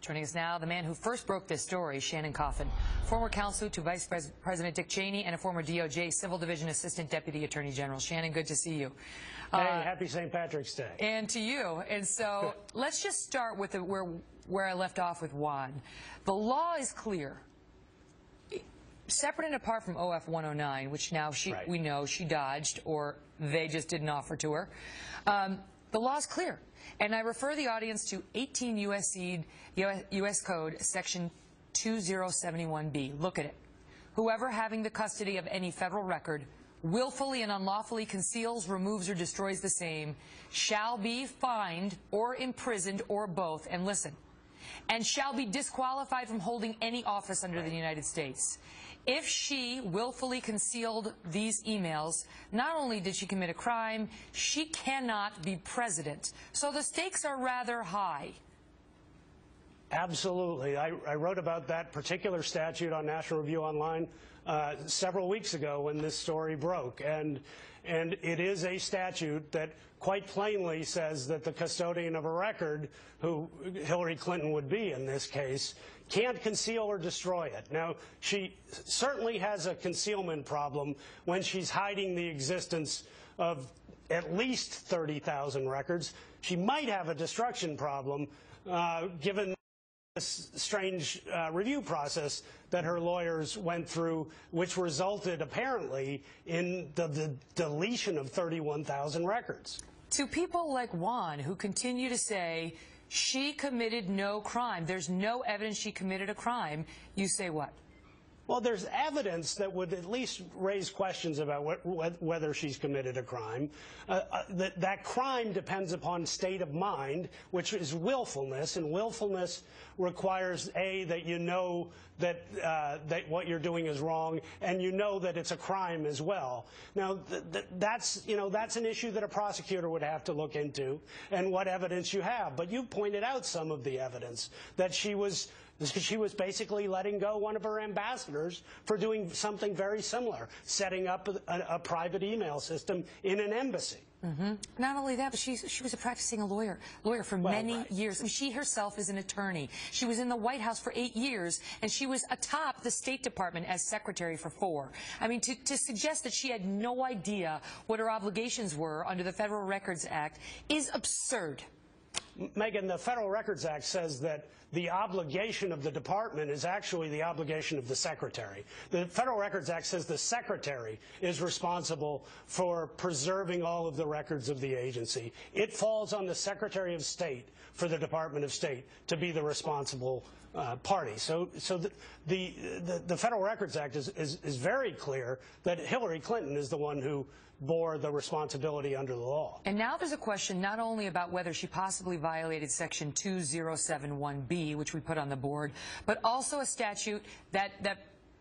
Joining us now, the man who first broke this story, Shannon Coffin, former counsel to Vice President Dick Cheney and a former DOJ Civil Division Assistant Deputy Attorney General. Shannon, good to see you. Hey, happy St. Patrick's Day. And to you. And so let's just start with where I left off with Juan. The law is clear. Separate and apart from OF 109, which now we know she dodged, or they just didn't offer to her, the law is clear. And I refer the audience to 18 U.S. Code Section 2071B. Look at it. Whoever having the custody of any federal record willfully and unlawfully conceals, removes, or destroys the same shall be fined or imprisoned or both. And listen, and shall be disqualified from holding any office under the United States. If she willfully concealed these emails, not only did she commit a crime, she cannot be president. So the stakes are rather high. Absolutely. I wrote about that particular statute on National Review Online several weeks ago when this story broke. And it is a statute that quite plainly says that the custodian of a record, who Hillary Clinton would be in this case, can't conceal or destroy it. Now, she certainly has a concealment problem when she's hiding the existence of at least 30,000 records. She might have a destruction problem given this strange review process that her lawyers went through, which resulted apparently in the deletion of 31,000 records. To people like Juan, who continue to say she committed no crime, there's no evidence she committed a crime, you say what? Well, there's evidence that would at least raise questions about whether she's committed a crime. That crime depends upon state of mind, which is willfulness, and willfulness requires, A, that you know that what you're doing is wrong, and you know that it's a crime as well. Now, that's an issue that a prosecutor would have to look into, and what evidence you have. But you pointed out some of the evidence that she was basically letting go one of her ambassadors for doing something very similar, setting up a private email system in an embassy. Not only that, but she was a practicing lawyer for many years. I mean, she herself is an attorney. She was in the White House for 8 years, and she was atop the State Department as secretary for 4. I mean, to suggest that she had no idea what her obligations were under the Federal Records Act is absurd. Megan, the Federal Records Act says that the obligation of the department is actually the obligation of the secretary. The Federal Records Act says the secretary is responsible for preserving all of the records of the agency. It falls on the Secretary of State for the Department of State to be the responsible party. So the Federal Records Act is very clear that Hillary Clinton is the one who bore the responsibility under the law. And now there's a question not only about whether she possibly violated Section 2071B, which we put on the board, but also a statute that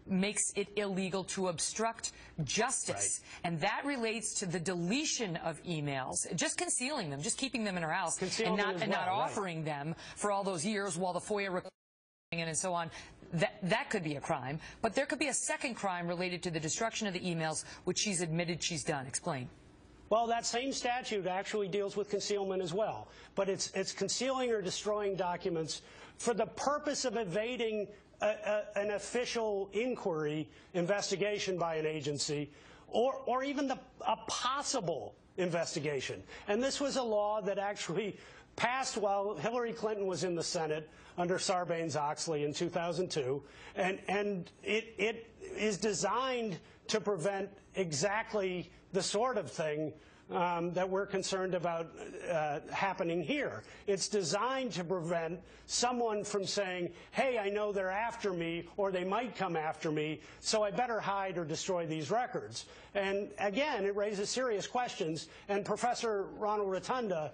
makes it illegal to obstruct justice. And that relates to the deletion of emails, just concealing them, just keeping them in her house, and not offering them for all those years while the FOIA and so on. That could be a crime, but there could be a second crime related to the destruction of the emails, which she's admitted she's done. Explain. Well, that same statute actually deals with concealment as well, but it's concealing or destroying documents for the purpose of evading an official inquiry, investigation by an agency, or even a possible investigation. And this was a law that actually passed while Hillary Clinton was in the Senate under Sarbanes-Oxley in 2002, and it is designed to prevent exactly the sort of thing that we're concerned about happening here. It's designed to prevent someone from saying, hey, I know they're after me, or they might come after me, so I better hide or destroy these records. And again, it raises serious questions, and Professor Ronald Rotunda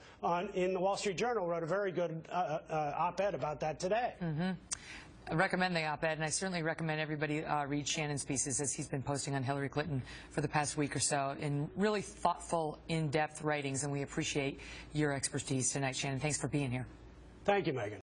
in the Wall Street Journal wrote a very good op-ed about that today. I recommend the op-ed, and I certainly recommend everybody read Shannon's pieces, as he's been posting on Hillary Clinton for the past week or so, in really thoughtful, in-depth writings, and we appreciate your expertise tonight, Shannon. Thanks for being here. Thank you, Megan.